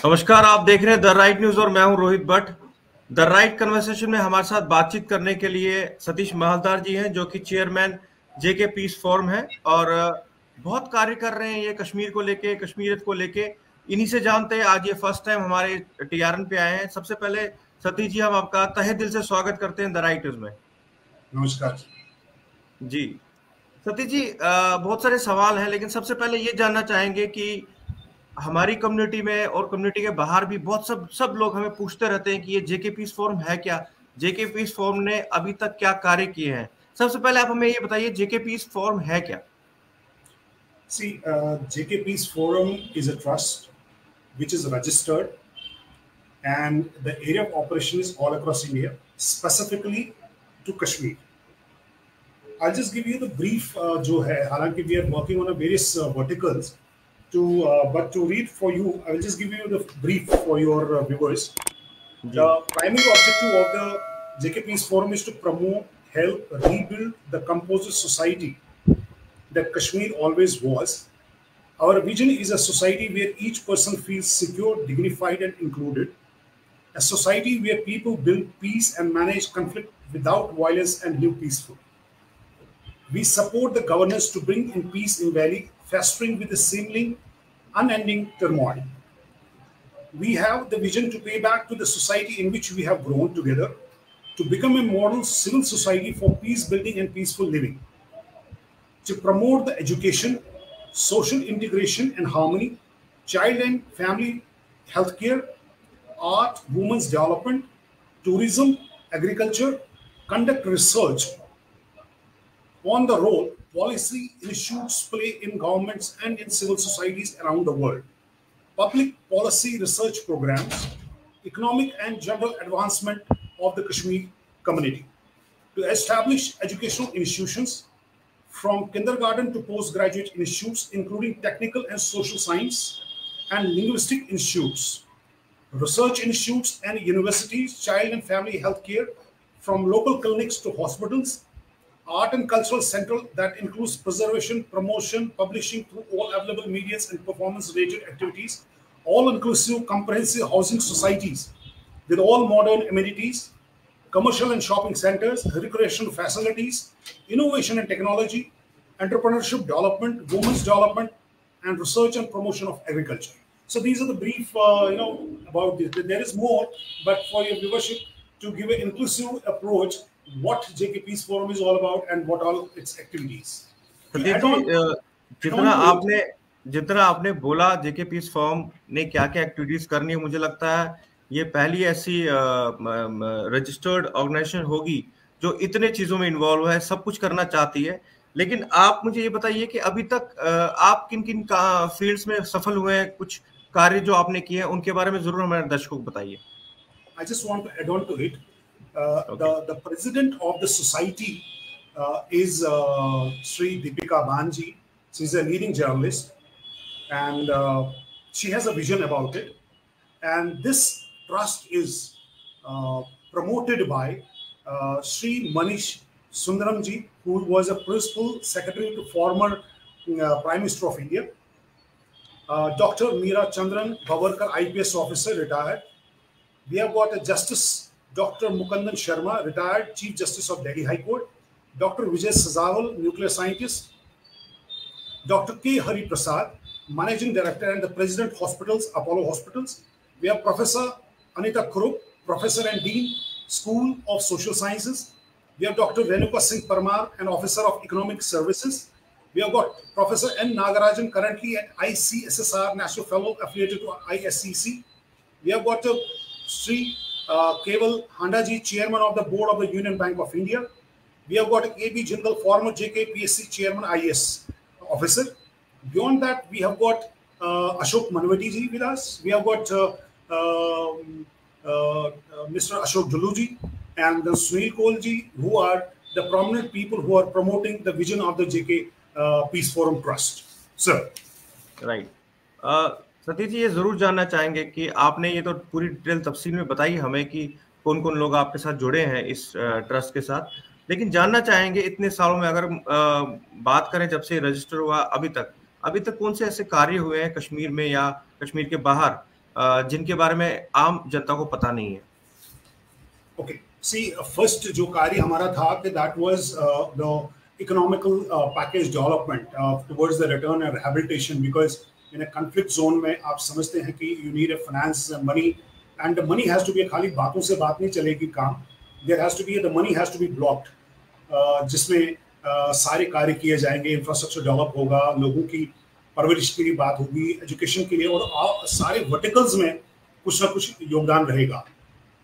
नमस्कार, आप देख रहे हैं द राइट न्यूज और मैं हूं Rohit Bhatt. The right conversation में हमारे साथ बातचीत करने के लिए सतीश महलदार जी हैं, जो कि चेयरमैन जेके पीस फोरम है और बहुत कार्य कर रहे हैं ये कश्मीर को लेके, कश्मीरियत को लेके। इन्हीं से जानते हैं, आज ये फर्स्ट टाइम हमारे टीआरएन पे आए हैं। सबसे पहले सतीश जी, हम आपका तहे दिल से स्वागत करते हैं द राइट न्यूज में। नमस्कार जी सतीश जी, बहुत सारे सवाल हैं, लेकिन सबसे पहले ये जानना चाहेंगे कि हमारी कम्युनिटी में और कम्युनिटी के बाहर भी बहुत सब लोग हमें पूछते रहते हैं कि ये जेके पीस फोरम है क्या, जेके पीस फोरम ने अभी तक क्या कार्य किए हैं। सबसे पहले आप हमें ये बताइए, जेके पीस फोरम है क्या? See, JK Peace Forum is a trust which is registered, and the area of operation is all across India, specifically to Kashmir. I'll just give you the brief. जो है, हालांकि we are working on a various verticals. But to read for you, I will just give you the brief for your viewers. Ji The primary objective of the JK Peace Forum is to promote, help, rebuild the composite society that Kashmir always was. Our vision is a society where each person feels secure, dignified, and included. A society where people build peace and manage conflict without violence and live peacefully. We support the governance to bring in peace in Valley, festering with the seemingly unending turmoil. We have the vision to pay back to the society in which we have grown together, to become a model civil society for peace building and peaceful living, to promote the education, social integration and harmony, child and family healthcare, art, women's development, tourism, agriculture, conduct research on the role policy institutes play in governments and in civil societies around the world, public policy research programs, economic and general advancement of the Kashmir community, to establish educational institutions from kindergarten to postgraduate institutes, including technical and social science and linguistic institutes, research institutes and universities, child and family health care, from local clinics to hospitals, art and cultural center that includes preservation, promotion, publishing through all available medias and performance-related activities, all-inclusive comprehensive housing societies with all modern amenities, commercial and shopping centers, recreational facilities, innovation and technology, entrepreneurship development, women's development, and research and promotion of agriculture. So these are the brief, about this. There is more, but for your viewership, to give an inclusive approach, what JK Peace Forum is all about and what all its activities. To Satish add ji, on, जितना आपने जितना आपने बोला जेके piece form ने क्या क्या activities करनी है, मुझे लगता है ये पहली ऐसी रजिस्टर्ड ऑर्गेनाइजेशन होगी जो इतने चीजों में इन्वॉल्व है, सब कुछ करना चाहती है। लेकिन आप मुझे ये बताइए कि अभी तक आप किन किन फील्ड्स में सफल हुए हैं, कुछ कार्य जो आपने किए हैं उनके बारे में जरूर हमारे दर्शकों को बताइए। I just want to add on to it. Okay. The president of the society is Sri Deepika Banji. She's a leading journalist, and she has a vision about it. And this trust is promoted by Sri Manish Sundaramji, who was a principal secretary to former Prime Minister of India. Dr. Meera Chandran Bavarkar, IPS officer, retired. We have got a Justice Dr. Mukandan Sharma, retired Chief Justice of Delhi High Court. Dr. Vijay Sazaval, nuclear scientist. Dr. K. Hari Prasad, Managing Director and the President Hospitals, Apollo Hospitals. We have Professor Anita Krupp, Professor and Dean, School of Social Sciences. We have Dr. Renuka Singh Parmar, an Officer of Economic Services. We have got Professor N. Nagarajan, currently at ICSSR, National Fellow affiliated to ISCC. We have got Sri Keval Handaji, Chairman of the Board of the Union Bank of India. We have got A.B. Jindal, former JKPSC Chairman, IS officer. Beyond that, we have got Ashok Manvati ji with us. We have got Mr. Ashok Juluji and the Sunil Kohl ji, who are the prominent people who are promoting the vision of the JK Peace Forum Trust. Sir. Right. Satish ji, ये जरूर जानना चाहेंगे कि आपने ये तो पूरी detail तफसील में बताई हमें कि कौन कौन लोग आपके साथ जुड़े हैं इस ट्रस्ट के साथ, लेकिन जानना चाहेंगे इतने सालों में अगर बात करें जब से रजिस्टर हुआ अभी तक कौन से ऐसे कार्य हुए हैं कश्मीर में या कश्मीर के बाहर जिनके बारे में आम जनता को पता नहीं है? ओके, सी फर्स्ट जो कार्य हमारा था कि that was the economical package development towards the return and rehabilitation, because in a conflict zone में आप समझते हैं कि you need a finance money, and the money has to be, खाली बातों से बात नहीं चलेगी काम, there has to be, the money has to be blocked, जिसमें सारे कार्य किए जाएंगे, इंफ्रास्ट्रक्चर डेवलप होगा, लोगों की परवरिश के लिए बात होगी, एजुकेशन के लिए, और सारे वर्टिकल्स में कुछ ना कुछ योगदान रहेगा।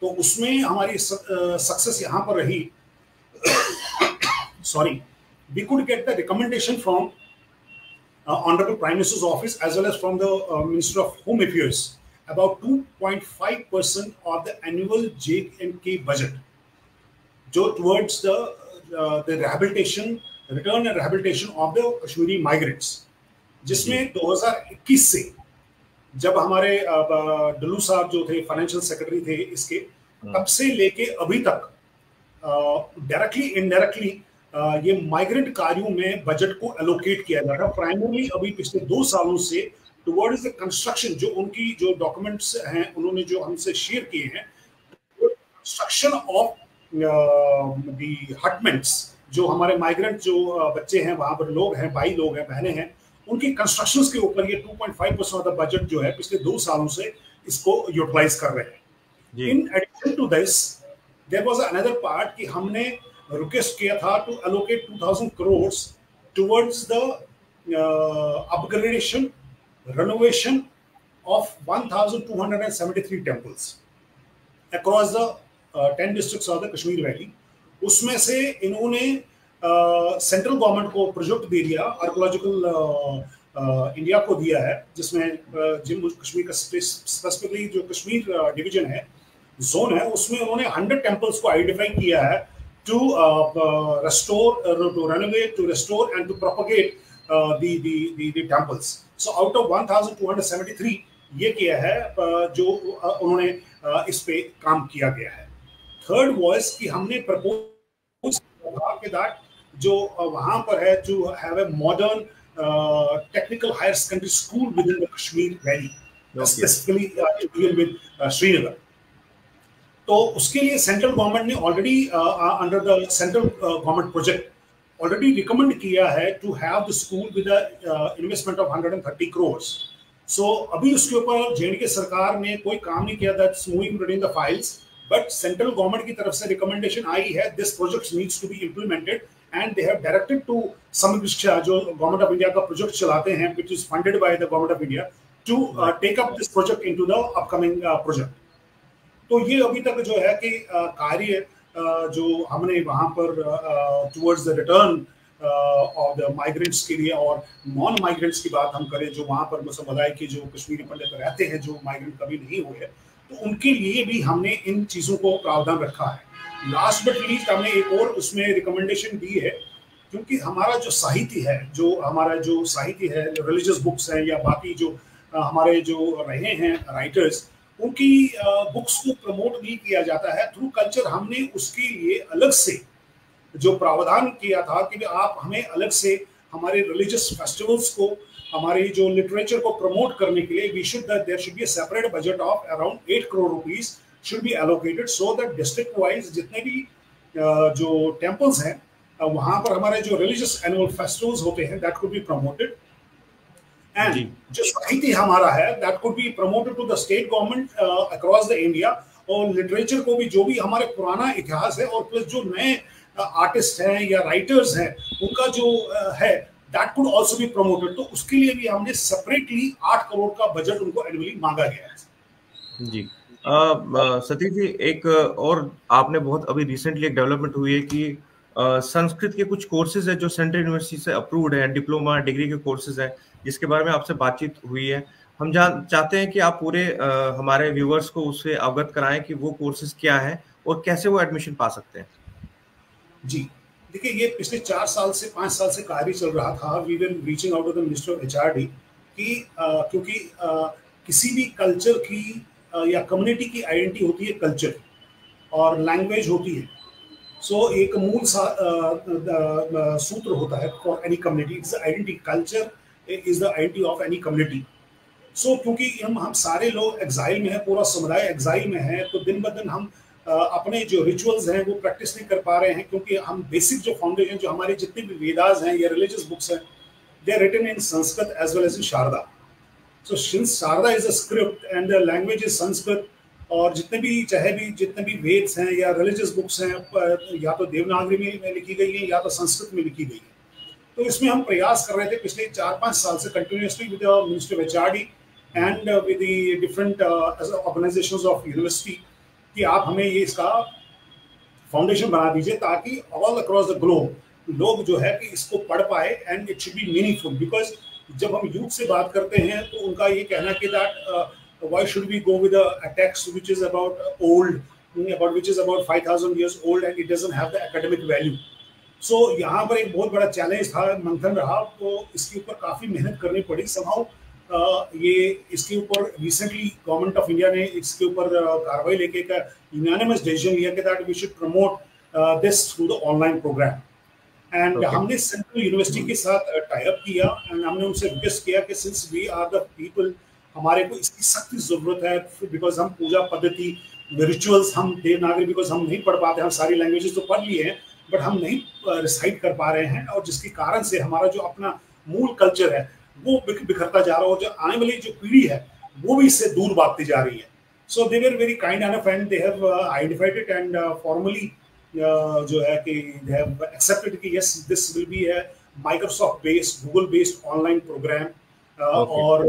तो उसमें हमारी सक्सेस यहाँ पर रही, sorry, we could get the recommendation from Honorable Prime Minister's office as well as from the Minister of Home Affairs about 2.5% of the annual J&K budget जो towards the rehabilitation, return and rehabilitation of the Kashmiri migrants, जिसमें 2021 से जब हमारे डल्लू साहब जो थे financial secretary थे इसके, तब से लेके अभी तक डायरेक्टली इनडायरेक्टली ये माइग्रेंट कार्यों में बजट को एलोकेट किया जा रहा है। प्राइमरली अभी पिछले 2 सालों से टुवर्ड्स द कंस्ट्रक्शन, जो उनकी जो डॉक्यूमेंट्स हैं उन्होंने जो हमसे शेयर किए हैं, कंस्ट्रक्शन ऑफ द हटमेंट्स, जो हमारे माइग्रेंट जो बच्चे हैं वहां पर लोग हैं, भाई लोग हैं, बहनें हैं, उनकी कंस्ट्रक्शंस के ऊपर ये 2.5% ऑफ द बजट जो है पिछले 2 सालों से इसको यूटिलाइज कर रहे हैं। In addition to this there was another part कि हमने रिक्वेस्ट किया था to allocate 2000 crore towards the upgradation, renovation of 1273 temples across the 10 districts of the Kashmir valley. उसमें से इन्होंने सेंट्रल गवर्नमेंट को प्रोजेक्ट दे दिया, आर्कोलॉजिकल इंडिया को दिया है, जिसमें जम्मू कश्मीर का स्पेसिफिकली जो कश्मीर डिवीजन है, जोन है, उसमें उन्होंने 100 टेम्पल्स को आइडेंटिफाई किया है to restore, to renovate, to restore and to propagate the temples. So out of 1273 ये किया है जो उन्होंने इस पे काम किया गया है। थर्ड was कि हमने प्रपोज कि दैट जो वहाँ पर है to have a modern technical higher secondary school within the Kashmir Valley, specifically to deal with Srinagar। तो उसके लिए सेंट्रल गवर्नमेंट ने already under the central government project already recommend किया है to have the school with investment of 130 crore. So अभी उसके ऊपर J&K सरकार ने कोई काम नहीं किया, that's moving between the files, but central government की तरफ से रिकमेंडेशन आई है, this project needs to be implemented, and they have directed to समीक्षा जो गवर्नमेंट ऑफ इंडिया का प्रोजेक्ट चलाते हैं, which is funded by the government of India, to take up this project into the upcoming project. तो ये अभी तक जो है कि कार्य जो हमने वहाँ पर towards the return of the migrants के लिए, और नॉन माइग्रेंट्स की बात हम करें जो वहाँ पर मुझे बताया कि जो कश्मीरी पंडित रहते हैं जो माइग्रेंट कभी नहीं हुए, तो उनके लिए भी हमने इन चीज़ों को प्रावधान रखा है। लास्ट बट लीस्ट हमने एक और उसमें रिकमेंडेशन दी है, क्योंकि हमारा जो साहित्य है, रिलीजियस बुक्स हैं या बाकी जो हमारे जो रहे हैं राइटर्स, उनकी बुक्स को प्रमोट नहीं किया जाता है थ्रू कल्चर। हमने उसके लिए अलग से जो प्रावधान किया था कि आप हमें अलग से हमारे रिलीजियस फेस्टिवल्स को, हमारे जो लिटरेचर को प्रमोट करने के लिए there should be a separate budget of around 8 crore rupees should be allocated, so that district wise जितने भी जो टेम्पल्स हैं वहाँ पर हमारे जो रिलीजियस एनुअल फेस्टिवल्स होते हैं that could be promoted, and जो साहित्य हमारा है that could be promoted to the state government across the India, और लिटरेचर को भी जो भी हमारे पुराना इतिहास है और प्लस जो नए आर्टिस्ट हैं या राइटर्स हैं उनका जो है that could also be promoted. तो उसके लिए भी हमने सेपरेटली 8 करोड़ का बजट उनको एनुअली मांगा गया है। जी सतीश जी, एक और आपने बहुत अभी रिसेंटली एक डेवलपमेंट हुई है कि संस्कृत के कुछ कोर्सेज है जो सेंट्रल यूनिवर्सिटी से अप्रूव्ड है, डिप्लोमा डिग्री के कोर्सेज हैं, जिसके बारे में आपसे बातचीत हुई है। हम चाहते हैं कि आप पूरे हमारे व्यूवर्स को उससे अवगत कराएं कि वो कोर्सेज क्या है और कैसे वो एडमिशन पा सकते हैं। जी देखिए, ये पिछले 4 साल से 5 साल से कार्य चल रहा था। We were reaching out to the minister of HRD कि क्योंकि किसी भी कल्चर की या कम्युनिटी की आइडेंटिटी होती है कल्चर और लैंग्वेज होती है। सो एक मूल सूत्र होता है for any community, it's identity, culture is the identity of any community. सो क्योंकि हम सारे लोग एग्जाइल में हैं, पूरा समुदाय एग्जाइल में है, तो दिन ब दिन हम अपने जो रिचुअल्स हैं वो प्रैक्टिस नहीं कर पा रहे हैं, क्योंकि हम बेसिक जो फाउंडेशन, जो हमारे जितने भी वेदास हैं या रिलीजियस बुक्स हैं, they are written in Sanskrit as well as in Sharada. So since Sharada is a script and the language is Sanskrit, और जितने भी वेद्स हैं या रिलीजियस बुक्स हैं, या तो देवनागरी में लिखी गई है या तो संस्कृत में लिखी गई है. तो इसमें हम प्रयास कर रहे थे पिछले 4-5 साल से continuously with the ministry of HRD and with the different organisations of university कि आप हमें ये इसका फाउंडेशन बना दीजिए, ताकि ऑल अक्रॉस द ग्लोब लोग जो है कि इसको पढ़ पाए and it should be meaningful. Because जब हम यूथ से बात करते हैं तो उनका ये कहना कि that why should we go with a text which is about which is about 5,000 years old and it doesn't have the academic value. So यहाँ पर एक बहुत बड़ा चैलेंज था, मंथन रहा, तो इसके ऊपर काफ़ी मेहनत करनी पड़ी. somehow ये इसके ऊपर रिसेंटली गवर्नमेंट ऑफ इंडिया ने इसके ऊपर कार्रवाई लेके एक यूनानिमस डिसीजन लिया कि that we should promote this through the online program. And हमने सेंट्रल यूनिवर्सिटी के साथ टाई अप किया एंड हमने उनसे रिक्वेस्ट किया कि since we are the people, हमारे को इसकी सख्त जरूरत है, बिकॉज हम पूजा पद्धति रिचुअल्स, हम देवनागरी बिकॉज हम नहीं पढ़ पाते, हम सारी लैंग्वेजेस तो पढ़ लिए हैं बट हम नहीं रिसाइट कर पा रहे हैं, और जिसके कारण से हमारा जो अपना मूल कल्चर है वो बिखरता जा रहा है, और जो आने वाली जो पीढ़ी है वो भी इससे दूर भागती जा रही है. So they were very kind enough and they have identified it and formally जो है कि दे हैव एक्सेप्टेड कि yes this will be a Microsoft based, Google based online program. और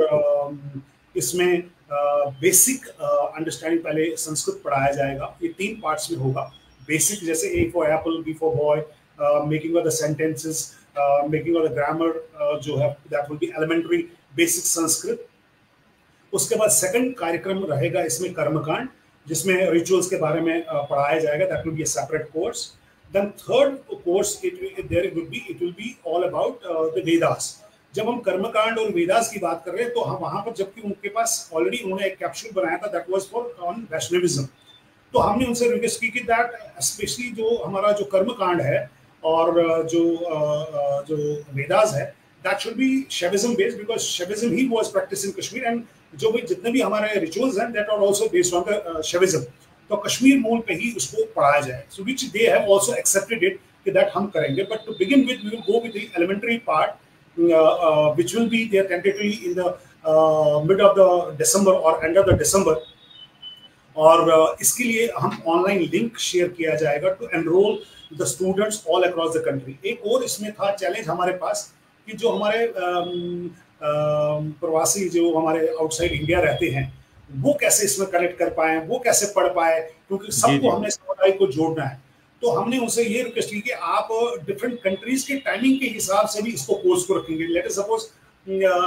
इसमें बेसिक अंडरस्टैंडिंग पहले संस्कृत पढ़ाया जाएगा. ये 3 पार्ट्स में होगा. बेसिक जैसे A for apple, B for boy, making of the sentences, making of the grammar जो है that will be elementary basic Sanskrit. उसके बाद सेकंड कार्यक्रम रहेगा इसमें कर्मकांड, जिसमें रिचुअल्स के बारे में पढ़ाया जाएगा. That will be a separate course. Then third course it will be all about the Vedas. जब हम कर्मकांड और वेदास की बात कर रहे हैं तो हम वहां पर, जबकि उनके पास ऑलरेडी उन्होंने एक कैप्सूल बनाया था that was for on Vaishnavism, तो हमने उनसे रिक्वेस्ट की कि दैट स्पेशली जो हमारा जो कर्मकांड है और जो वेदास है that should be Shaivism based, because Shaivism ही was practice in Kashmir, and जो भी जितने भी हमारे रिचुअल्स हैं that are also based on the Shaivism. तो कश्मीर मूल पे ही उसको पढ़ाया जाए. So which they have also accepted it कि दैट हम करेंगे. But to begin with we will go with the elementary part which will be there tentatively in the mid of the December or end of the December. और इसके लिए हम online link share किया जाएगा to enroll the students all across the country. एक और इसमें था चैलेंज हमारे पास कि जो हमारे प्रवासी जो हमारे आउटसाइड इंडिया रहते हैं वो कैसे इसमें कनेक्ट कर पाए, वो कैसे पढ़ पाए, क्योंकि सबको हमने समुदाय को जोड़ना है. तो हमने उनसे ये रिक्वेस्ट की कि आप डिफरेंट कंट्रीज के टाइमिंग के हिसाब से भी इसको कोर्स को रखेंगे. लेट अस सपोज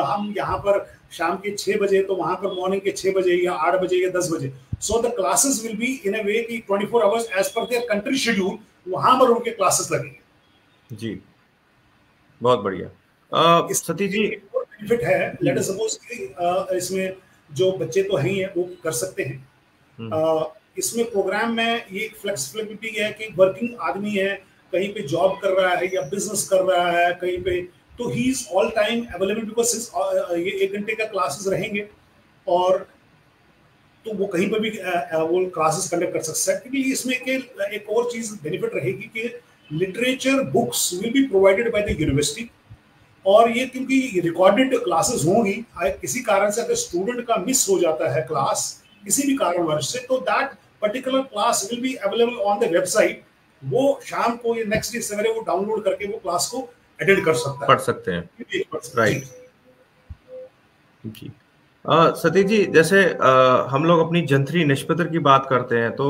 हम यहाँ पर शाम के 6 बजे तो वहाँ पर मॉर्निंग के 6 बजे या 8 बजे या 10 बजे. So the classes will be in a way कि 24 hours as per their country schedule वहाँ पर उनके क्लासेस लगेंगे. जी, बहुत बढ़िया. सतीश जी, बेनिफिट है. लेट अस सपोज कि इसमें जो बच्चे तो हैं वो कर सकते हैं. इसमें प्रोग्राम में ये फ्लेक्सिबिलिटी है कि वर्किंग आदमी है, कहीं पे जॉब कर रहा है या बिजनेस कर रहा है कहीं पे, तो he is all time available, because ये 1 घंटे का क्लासेस रहेंगे और तो वो कहीं पर भी वो क्लासेस कंडक्ट कर सकता है. क्योंकि इसमें एक और चीज बेनिफिट रहेगी कि literature books will be provided by the university. और ये क्योंकि रिकॉर्डेड क्लासेस होंगी, किसी कारण से अगर स्टूडेंट का मिस हो जाता है क्लास किसी भी कारणवश से, तो that particular class will be available on the website. वो शाम को या नेक्स्ट डे सवेरे वो डाउनलोड करके वो क्लास को अटेंड कर सकता है, पढ़ सकते हैं. राइट जी. सतीश जी, जैसे हम लोग अपनी जंत्री निष्पत्र की बात करते हैं तो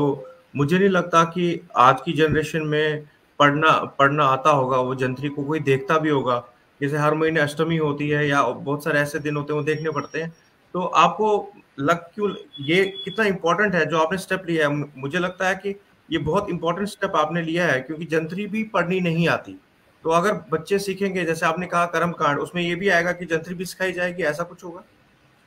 मुझे नहीं लगता कि आज की जनरेशन में पढ़ना आता होगा. वो जंत्री को कोई देखता भी होगा, जैसे हर महीने अष्टमी होती है या बहुत सारे ऐसे दिन होते हैं वो देखने पड़ते हैं. तो आपको क्यों ये कितना इम्पोर्टेंट है जो आपने स्टेप लिया है? मुझे लगता है कि ये बहुत इंपॉर्टेंट स्टेप आपने लिया है, क्योंकि जंत्री भी पढ़नी नहीं आती. तो अगर बच्चे सीखेंगे, जैसे आपने कहा कर्मकांड, उसमें ये भी आएगा कि जंत्री भी सिखाई जाएगी, ऐसा कुछ होगा?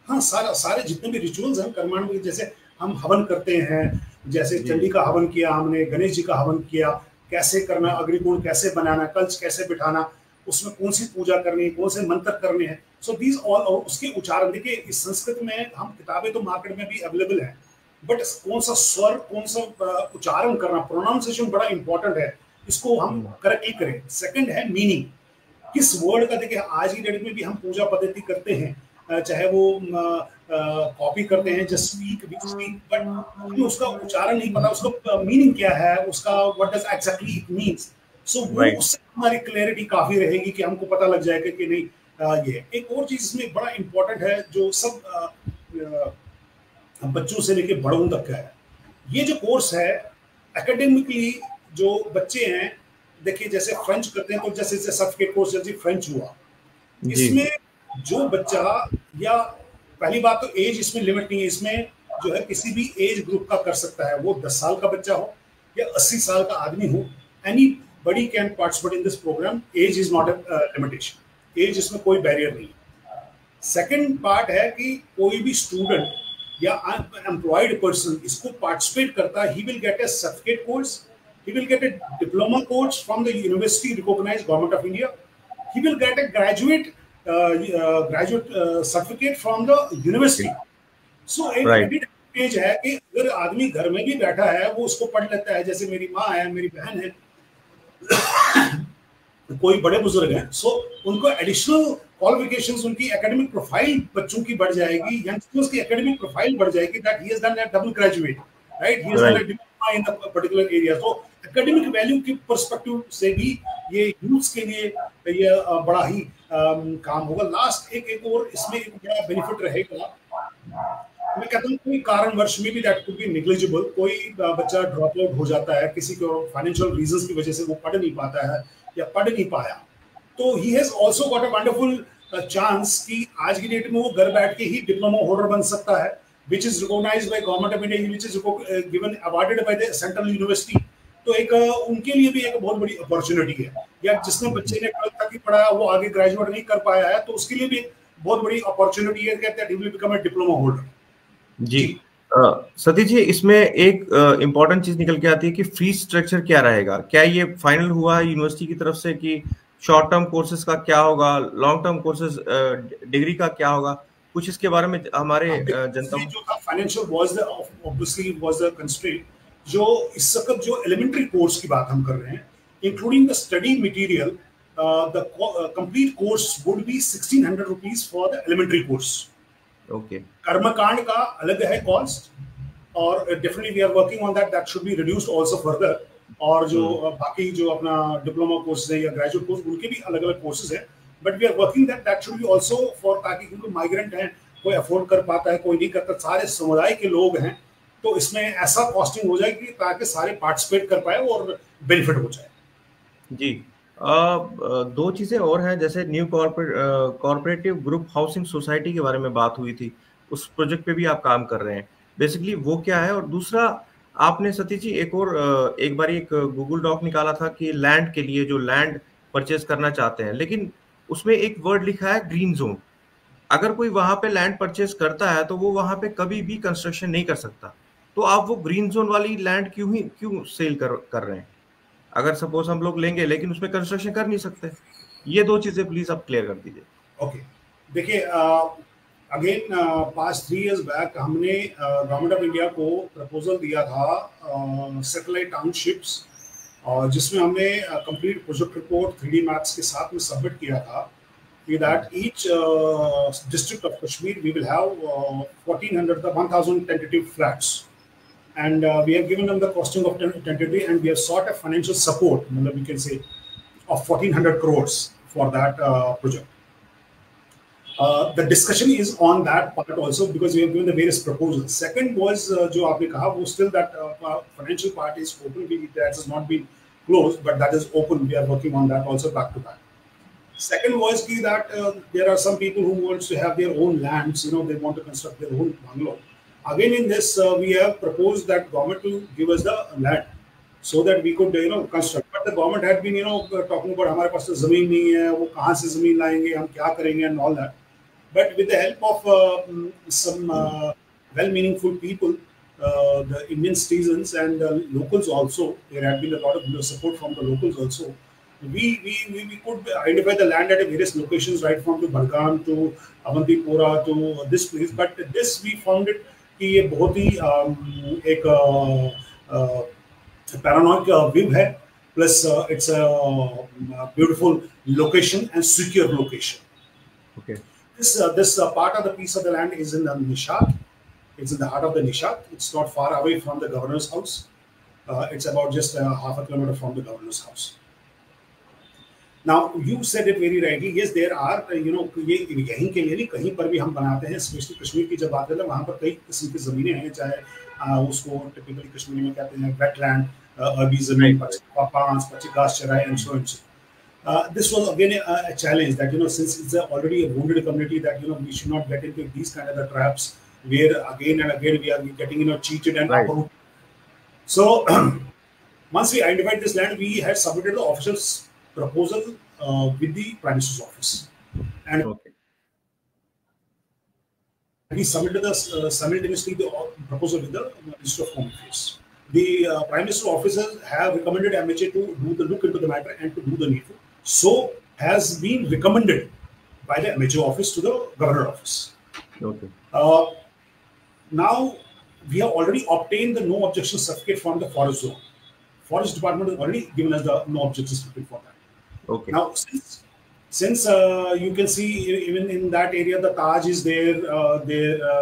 हाँ, सारे जितने भी रिचुअल्स हैं कर्मकांड में, जैसे हम हवन करते हैं, जैसे चंडी का हवन किया हमने, गणेश जी का हवन किया, कैसे करना, अग्निकुंड कैसे बनाना, कलश कैसे बिठाना, उसमें कौन सी पूजा करनी है, कौन से मंत्र करने हैं. सो दीज ऑल, उसके उच्चारण, देखिए इस संस्कृत में हम किताबें तो मार्केट में भी अवेलेबल है, बट कौन सा स्वर, कौन सा उच्चारण करना, प्रोनाउंसिएशन बड़ा इंपॉर्टेंट है, इसको हम करेक्टली करें. सेकंड है मीनिंग, किस वर्ड का. देखिए आज की डेट में भी हम पूजा पद्धति करते हैं, चाहे वो कॉपी करते हैं, जस्ट स्पीक, बट हमें उसका उच्चारण नहीं पता, उसका मीनिंग क्या है, उसका what does exactly it means. So वो उससे हमारी क्लैरिटी काफी रहेगी कि हमको पता लग जाएगा कि नहीं. ये एक और चीज इसमें बड़ा इंपॉर्टेंट है जो सब बच्चों से लेके बड़ों तक का है. ये जो कोर्स है एकेडमिकली, जो बच्चे हैं, देखिए जैसे फ्रेंच करते हैं तो जैसे सर्टिफिकेट कोर्स जैसे फ्रेंच हुआ, इसमें जो बच्चा, या पहली बात तो एज इसमें लिमिट नहीं है, इसमें जो है किसी भी एज ग्रुप का कर सकता है, वो 10 साल का बच्चा हो या 80 साल का आदमी हो, anybody can participate in this program. Age is not a limitation, age इसमें कोई बैरियर नहीं है. सेकंड पार्ट है कि कोई भी स्टूडेंट या एम्प्लॉयड पर्सन इसको पार्टिसिपेट करता है, he will get a certificate course, he will get a diploma course from the university recognized government of India, he will get a graduate certificate from the university. So एक as है कि अगर आदमी घर में भी बैठा है वो उसको पढ़ लेता है, जैसे मेरी माँ है, मेरी बहन है, कोई बड़े बुजुर्ग हैं, सो उनको एडिशनल क्वालिफिकेशंस, उनकी एकेडमिक प्रोफाइल बच्चों की बढ़ जाएगी, यंगस्टर्स की एकेडमिक प्रोफाइल बढ़ जाएगी, that he has done a double graduate, right, he has done a diploma in the particular area. तो एकेडमिक वैल्यू के पर्सपेक्टिव से भी ये यूथ्स के लिए ये बड़ा ही काम होगा. लास्ट एक और इसमें एक बड़ा बेनिफिट रहेगा, मैं कहता हूँ कोई कारणवश में भी दैट कुड बी नेग्लिजिबल, कोई बच्चा ड्रॉप आउट हो जाता है, किसी को फाइनेंशियल रीजंस की वजह से वो पढ़ नहीं पाता है या पढ़ नहीं पाया, तो he has also got a wonderful chance कि आज की डेट में वो घर बैठ के ही डिप्लोमा होल्डर बन सकता है, which is recognized by government of India, which is given awarded by the central university. तो एक उनके लिए भी एक बहुत बड़ी अपॉर्चुनिटी है, या जिसने बच्चे ने 12th तक ही पढ़ा वो आगे ग्रेजुएट नहीं कर पाया है, तो उसके लिए भी बहुत बड़ी अपॉर्चुनिटी है, कहते हैं he will become a diploma holder. जी सतीश जी, इसमें एक इम्पोर्टेंट चीज निकल के आती है कि फीस स्ट्रक्चर क्या रहेगा. क्या ये फाइनल हुआ है यूनिवर्सिटी की तरफ से कि शॉर्ट टर्म कोर्सेज का क्या होगा, लॉन्ग टर्म कोर्सेज डिग्री का क्या होगा, कुछ इसके बारे में हमारे जनता जो था financial was the obviously was the constraint. जो इस वक्त जो एलिमेंट्री कोर्स की बात हम कर रहे हैं, including the study material, the complete course would be 1600 rupees for the elementary course. Okay, कर्मकांड का अलग है कॉस्ट, और definitely we are working on that, that should be reduced also further. और जो बाकी जो अपना डिप्लोमा कोर्स है या ग्रेजुएट कोर्स, उनके भी अलग अलग कोर्सेज हैं, but we are working that should be also for, ताकि क्योंकि माइग्रेंट हैं, कोई अफोर्ड कर पाता है, कोई नहीं करता, सारे समुदाय के लोग हैं, तो इसमें ऐसा कॉस्टिंग हो जाए कि ताकि सारे पार्टिसिपेट कर पाए और बेनिफिट हो जाए. जी, दो चीजें और हैं, जैसे new corporative group housing society के बारे में बात हुई थी, उस प्रोजेक्ट पे भी आप काम कर रहे हैं, बेसिकली वो क्या है. और दूसरा, आपने सतीश जी एक बार एक गूगल डॉक निकाला था कि लैंड के लिए, जो लैंड परचेज करना चाहते हैं, लेकिन उसमें एक वर्ड लिखा है ग्रीन जोन. अगर कोई वहां पे लैंड परचेज करता है तो वो वहां पे कभी भी कंस्ट्रक्शन नहीं कर सकता, तो आप वो ग्रीन जोन वाली लैंड क्यों सेल कर रहे हैं? अगर सपोज हम लोग लेंगे लेकिन उसमें कंस्ट्रक्शन कर नहीं सकते, ये दो चीजें प्लीज आप क्लियर कर दीजिए. ओके, देखिए अगेन पास्ट 3 years बैक हमने गवर्नमेंट ऑफ इंडिया को प्रपोजल दिया था सैटेलाइट टाउनशिप्स, और जिसमें हमने complete project report 3D maps के साथ में सबमिट किया था कि that each district of Kashmir we will have 1000 tentative flats, and we have given them the costing of tentative, and we have sought a financial support, we can say, of 1400 crores for that project. The discussion is on that part also, because we have given the various proposals. Second was जो आपने कहा, वो still that financial part is open, that has not been closed, but that is open. We are working on that also back to back. Second was that there are some people who want to have their own lands, they want to construct their own bungalow. Again, in this, we have proposed that government to give us the land so that we could, construct. But the government had been, talking about हमारे पास तो ज़मीन नहीं है, वो कहाँ से ज़मीन लाएंगे, हम क्या करेंगे, and all that. But with the help of some well-meaningful people, the Indian citizens and the locals also, there had been a lot of support from the locals also. we could identify the land at various locations, right from to Bargan to Avantipura to this place. But this we found it कि ये बहुत ही एक paranoid view है. Plus it's a beautiful location and secure location. Okay. This part of the piece of the land is in the Nishat. It's in the heart of the Nishat. It's not far away from the governor's house. It's about just half a kilometer from the governor's house. Now you said it very rightly. Yes, there are ये यहीं के लिए नहीं कहीं पर भी हम बनाते हैं. स्पेशली कश्मीर की जब बात करें वहाँ पर कई किस्म की जमीनें हैं, चाहे उसको टिपिकली कश्मीरी में कहते हैं वेटलैंड, अरबी जमीन, पच्ची घास चराई and so on. This was again a challenge that since it's already a wounded community that we should not get into these kind of the traps where again and again we are getting cheated and uprooted. So once we identified this land, we had submitted the official proposal with the Prime Minister's office, and we submitted the simultaneously the proposal with the Minister of Home Affairs. The Prime Minister's officers have recommended MHA to do the look into the matter and to do the needful. So has been recommended by the MHA office to the Governor office. Okay. Now we have already obtained the no objection certificate from the Forest Zone. Forest Department has already given us the no objection certificate for that. Okay. Now since you can see even in that area the Taj is there,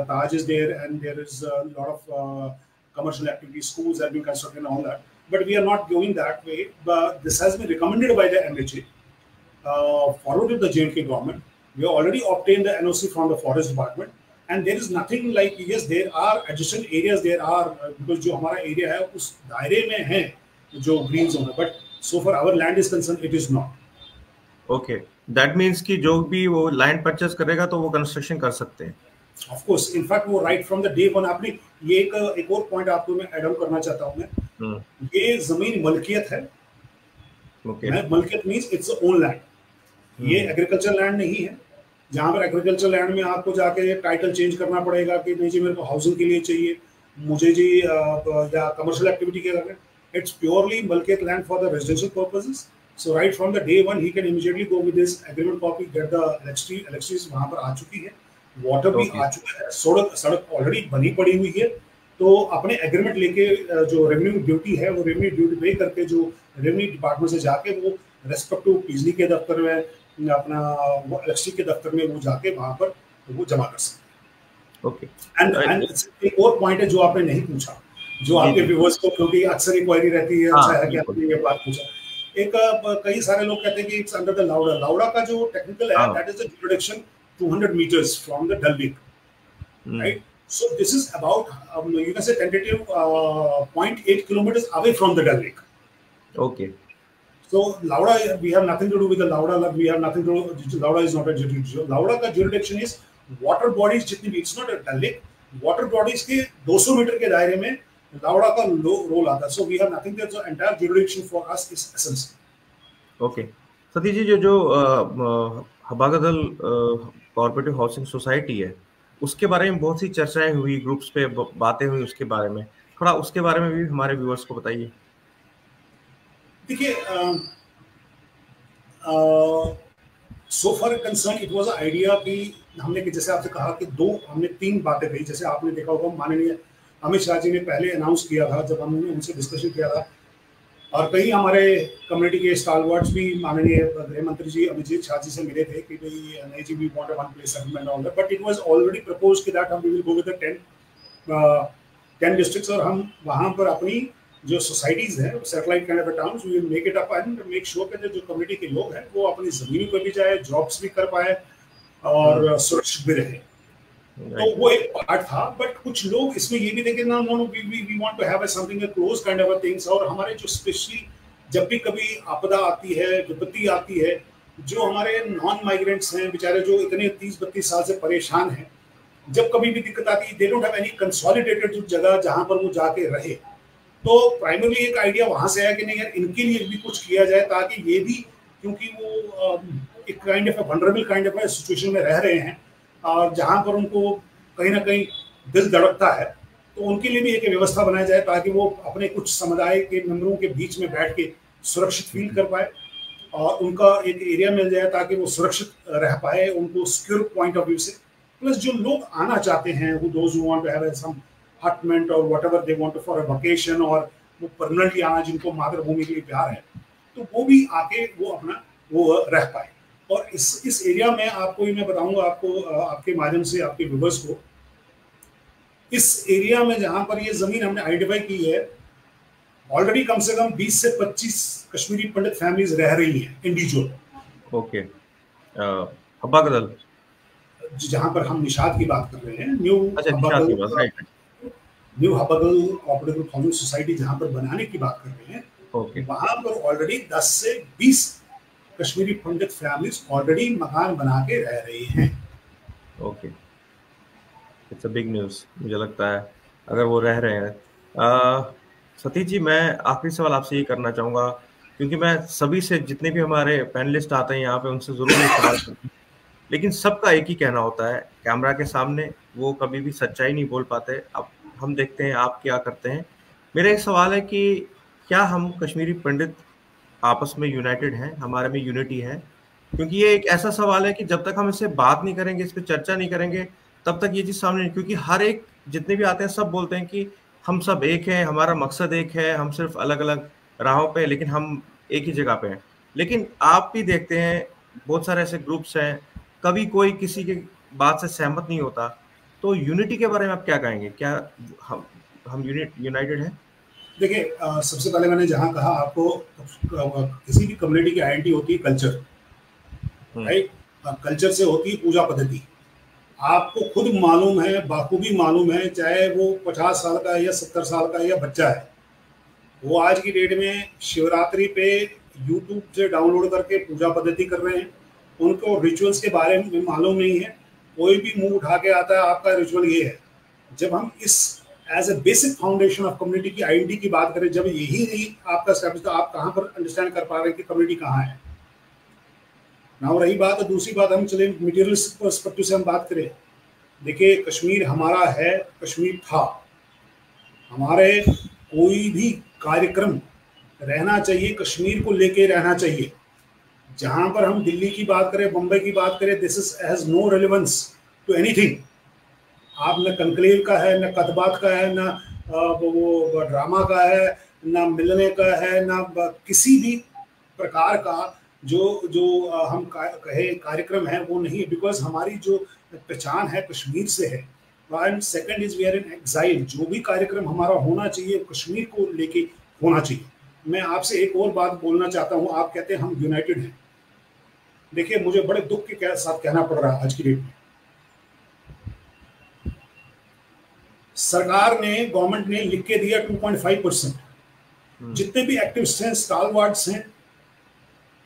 Taj is there, and there is a lot of commercial activities, schools have been constructed and all that. But we are not going that way. But this has been recommended by the MHA, forwarded to the J&K government. We have already obtained the NOC from the Forest Department, and there is nothing like, yes, there are adjacent areas. There are because जो हमारा area है उस दायरे में है जो green zone है. But so far our land is concerned, it is not. Okay, that means कि जो भी वो land purchase करेगा तो वो construction कर सकते हैं. Of course, in fact, वो right from the day one आपने ये एक और point आपको मैं add on करना चाहता हूँ मैं. ये जमीन मलकियत है. Okay. Malkiyat means it's own land. ये agricultural land नहीं है. जहाँ पर agricultural land में आपको जाके title change करना पड़ेगा कि नहीं जी मेरे को housing के लिए चाहिए, मुझे जी या commercial activity के लिए. It's purely Malkiyat land for the residential purposes. So right from the day one, he can immediately go with this agreement copy, get the electricity वहाँ पर आ चुकी है. वाटर भी आ चुका है, सड़क ऑलरेडी बनी पड़ी हुई है. तो अपने एग्रीमेंट लेके जो रेवेन्यू ड्यूटी है वो रेवेन्यू ड्यूटी पे करके जो रेवेन्यू डिपार्टमेंट से जाके वो रेस्पेक्टिव बिजली के दफ्तर में अपना इलेक्ट्रिसिटी के दफ्तर में वो जाके वहां पर वो जमा कर सकते. ओके. एंड एक और पॉइंट है जो आपने नहीं पूछा, जो आपके व्यूअर्स को क्योंकि अक्सर ही क्वेरी रहती है, अच्छा है कि आपने ये बात पूछा. एक कई सारे लोग कहते हैं कि इट्स अंडर द लावड़ा का जो टेक्निकल है that is the jurisdiction 200 meters from the Dal Lake, right? So this is about you can say tentative 0.8 kilometers away from the Dal Lake. Okay. So Lauda, we have nothing to do with the Lauda. We have nothing to do. Lauda is not a jurisdiction. Lauda का jurisdiction is water bodies जितनी भी. It's not a Dal Lake. Water bodies के 200 metre के दायरे में Lauda का role आता है. So we have nothing to do. So entire jurisdiction for us is essential. Okay. Satish ji जो हबागदल कॉर्पोरेटिव हाउसिंग सोसाइटी है उसके बारे में बहुत सी चर्चाएं हुई, ग्रुप्स पे बातें हुई, उसके बारे में थोड़ा उसके बारे में भी हमारे व्यूअर्स को बताइए. देखिए so for concern it was idea कि हमने जैसे आपसे कहा कि हमने 3 बातें कही. जैसे आपने देखा होगा माननीय अमित शाह जी ने पहले अनाउंस किया था जब हमने उनसे डिस्कशन किया था, और कई हमारे कम्युनिटी के स्टालवर्ड्स भी माननीय गृह मंत्री जी अमित शाह जी से मिले थे कि भाई नहीं जी we want a one place settlement all that, but it was already proposed कि दैट हम we will go with the 10 districts और हम वहां पर अपनी जो सोसाइटीज हैं satellite kind of towns we will make it up and make sure कि जो कम्युनिटी के लोग हैं वो अपनी जमीनों पर भी जाए, जॉब्स भी कर पाए और सुरक्षित भी रहे. तो वो एक पार्ट था. बट कुछ लोग इसमें ये भी देखे ना we want to have something close kind of things. और हमारे जो स्पेशली जब भी कभी आपदा आती है, विपत्ति आती है, जो हमारे नॉन माइग्रेंट्स हैं बेचारे जो इतने 30-32 साल से परेशान हैं, जब कभी भी दिक्कत आती है they don't have any consolidated जगह जहां पर वो जाके रहे. तो प्राइमरली एक आइडिया वहां से आया कि नहीं यार इनके लिए भी कुछ किया जाए ताकि ये भी, क्योंकि वो एक kind of vulnerable kind of situation में रह रहे हैं और जहां पर उनको कहीं ना कहीं दिल धड़कता है, तो उनके लिए भी एक व्यवस्था बनाई जाए ताकि वो अपने कुछ समुदाय के मेंबरों के बीच में बैठ के सुरक्षित फील कर पाए. और उनका एक एरिया मिल जाए ताकि वो सुरक्षित रह पाए, उनको सिक्योर पॉइंट ऑफ व्यू से। प्लस जो लोग आना चाहते हैं, वो those who want to have some hutment और whatever they want for a vacation, और वो परमानेंटली आना, जिनको मातृभूमि के लिए प्यार है, तो वो भी आके वो अपना वो रह पाए। और इस एरिया में आपको मैं बताऊंगा, आपको आपके माध्यम से आपके व्यूवर्स को, इस एरिया में जहां पर ये जमीन हमने आइडेंटिफाई की है, ऑलरेडी कम से कम 20 से 25 कश्मीरी पंडित फैमिलीज रह रही हैं इंडिविजुअल। ओके, हब्बा कदल, जहां पर हम निशात की बात कर रहे हैं, न्यू हब्बागल कोऑपरेटिव फार्मिंग सोसाइटी जहां पर बनाने की बात कर रहे हैं, वहां पर ऑलरेडी 10 से 20 कश्मीरी पंडित फैमिलीज ऑलरेडी मकान बना के रह रही हैं। Okay, it's a big news मुझे लगता है, अगर वो रह रहे हैं। सतीश जी, मैं आखिरी सवाल आपसे ये करना चाहूँगा, क्योंकि मैं सभी से, जितने भी हमारे पैनलिस्ट आते हैं यहाँ पे, उनसे ज़रूर ये सवाल करता हूँ, लेकिन सबका एक ही कहना होता है, कैमरा के सामने वो कभी भी सच्चाई नहीं बोल पाते। अब हम देखते हैं आप क्या करते हैं। मेरा एक सवाल है कि क्या हम कश्मीरी पंडित आपस में यूनाइटेड हैं, हमारे में यूनिटी है? क्योंकि ये एक ऐसा सवाल है कि जब तक हम इससे बात नहीं करेंगे, इस पर चर्चा नहीं करेंगे, तब तक ये चीज़ सामने नहीं, क्योंकि हर एक, जितने भी आते हैं, सब बोलते हैं कि हम सब एक हैं, हमारा मकसद एक है, हम सिर्फ अलग अलग राहों पे, लेकिन हम एक ही जगह पे हैं। लेकिन आप भी देखते हैं बहुत सारे ऐसे ग्रुप्स हैं, कभी कोई किसी की बात से सहमत नहीं होता। तो यूनिटी के बारे में आप क्या कहेंगे? क्या हम यूनाइटेड हैं? देखिए, सबसे पहले मैंने जहां कहा आपको, किसी भी कम्युनिटी की आइडेंटिटी होती है कल्चर, राइट? कल्चर से होती है पूजा पद्धति। आपको खुद मालूम है, बाखूबी मालूम है, चाहे वो 50 साल का या 70 साल का या बच्चा है, वो आज की डेट में शिवरात्रि पे यूट्यूब से डाउनलोड करके पूजा पद्धति कर रहे हैं। उनको रिचुअल्स के बारे में मालूम नहीं है। कोई भी मुंह उठा के आता है, आपका रिचुअल ये है। जब हम इस as a basic foundation of community की आइडेंटिटी की बात करें, जब यही नहीं आपका स्टेब्लिश, तो आप कहाँ पर अंडरस्टैंड कर पा रहे हैं कि कम्युनिटी कहाँ है ना? रही बात, दूसरी बात, हम चले मटीरियलिस्टिक पर्सपेक्टिव से हम बात करें। देखिए, कश्मीर हमारा है, कश्मीर था। हमारे कोई भी कार्यक्रम रहना चाहिए, कश्मीर को लेके रहना चाहिए। जहां पर हम दिल्ली की बात करें, बम्बई की बात करें, this is has no relevance to anything. आप न कंक्लेव का है, न कदबात का है, न वो ड्रामा का है, न मिलने का है, न किसी भी प्रकार का जो हम कहे कार्यक्रम है, वो नहीं है। बिकॉज हमारी जो पहचान है कश्मीर से है। And second is we are in exile. जो भी कार्यक्रम हमारा होना चाहिए, कश्मीर को लेके होना चाहिए। मैं आपसे एक और बात बोलना चाहता हूँ। आप कहते हैं हम यूनाइटेड हैं। देखिए, मुझे बड़े दुख के साथ कहना पड़ रहा है, आज की डेट में सरकार ने, गवर्नमेंट ने लिख के दिया 2.5% जितने भी एक्टिविस्ट हैं, स्टालवार्ड्स हैं,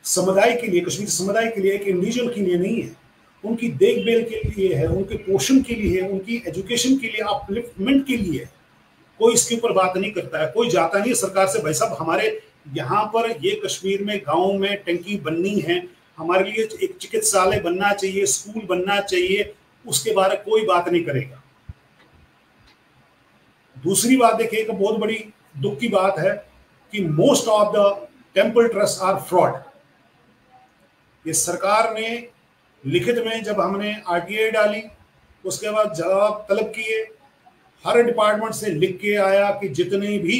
समुदाय के लिए, कश्मीर समुदाय के लिए, एक इंडिविजुअल के लिए नहीं है, उनकी देखभाल के लिए है, उनके पोषण के लिए है, उनकी एजुकेशन के लिए, अपलिफ्टमेंट के लिए है। कोई इसके ऊपर बात नहीं करता है, कोई जाता नहीं है सरकार से, भाई साहब हमारे यहाँ पर ये कश्मीर में गाँव में टंकी बननी है, हमारे लिए एक चिकित्सालय बनना चाहिए, स्कूल बनना चाहिए, उसके बारे में कोई बात नहीं करेगा। दूसरी बात देखिए, एक बहुत बड़ी दुख की बात है कि most of the temple trust are fraud. ये सरकार ने लिखित में, जब हमने आरटीआई डाली, उसके बाद जवाब तलब किए, हर डिपार्टमेंट से लिख के आया कि जितने भी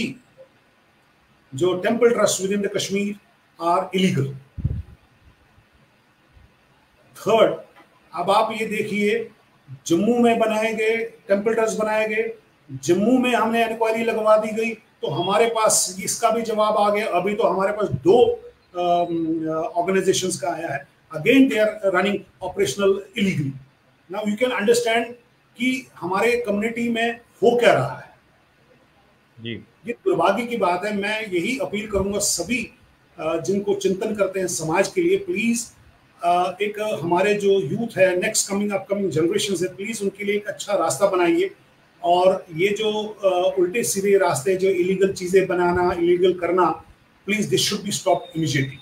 जो temple trust within the Kashmir are illegal. Third, अब आप ये देखिए, जम्मू में बनाए गए टेम्पल ट्रस्ट बनाए गए, जम्मू में हमने इंक्वायरी लगवा दी गई, तो हमारे पास इसका भी जवाब आ गया। अभी तो हमारे पास 2 ऑर्गेनाइजेशंस का आया है, again they are running operational illegally. Now you can understand कि हमारे कम्युनिटी में हो क्या रहा है जी। ये दुर्भाग्य की बात है। मैं यही अपील करूंगा सभी जिनको चिंतन करते हैं समाज के लिए, प्लीज एक हमारे जो यूथ है, नेक्स्ट अपकमिंग जनरेशन है, प्लीज उनके लिए एक अच्छा रास्ता बनाइए। और ये जो उल्टे सीधे रास्ते, जो इलीगल चीजें बनाना, इलीगल करना, please this should be stopped immediately.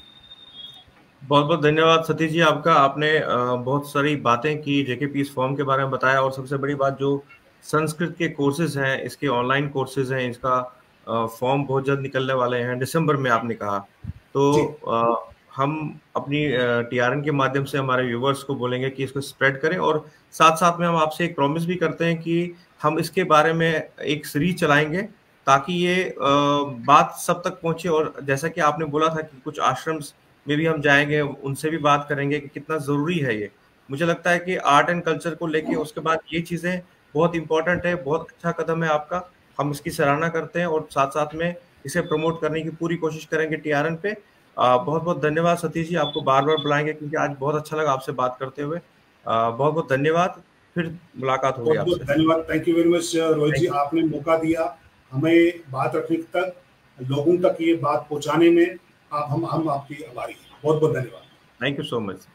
बहुत बहुत धन्यवाद सतीश जी आपका। आपने बहुत सारी बातें की, जेके पीस फॉर्म के बारे में बताया, और सबसे बड़ी बात, जो संस्कृत के कोर्सेज हैं, इसके ऑनलाइन कोर्सेज हैं, इसका फॉर्म बहुत जल्द निकलने वाले हैं, दिसंबर में आपने कहा। तो हम अपनी टीआरएन के माध्यम से हमारे व्यूवर्स को बोलेंगे कि इसको स्प्रेड करें, और साथ साथ में हम आपसे एक प्रॉमिस भी करते हैं कि हम इसके बारे में एक सीरीज चलाएंगे ताकि ये बात सब तक पहुंचे। और जैसा कि आपने बोला था कि कुछ आश्रम्स में भी हम जाएंगे, उनसे भी बात करेंगे कि कितना ज़रूरी है ये। मुझे लगता है कि आर्ट एंड कल्चर को लेके उसके बाद ये चीज़ें बहुत इंपॉर्टेंट है, बहुत अच्छा कदम है आपका, हम इसकी सराहना करते हैं और साथ साथ में इसे प्रमोट करने की पूरी कोशिश करेंगे टीआरएन पे। बहुत बहुत धन्यवाद सतीश जी, आपको बार बार बुलाएंगे क्योंकि आज बहुत अच्छा लगा आपसे बात करते हुए। बहुत बहुत धन्यवाद, फिर मुलाकात होगी बहुत बहुत आपसे। धन्यवाद, thank you very much Rohit ji, आपने मौका दिया हमें बात रखने तक, लोगों तक ये बात पहुंचाने में। आप हम आपकी आभारी हैं, बहुत बहुत धन्यवाद। Thank you so much.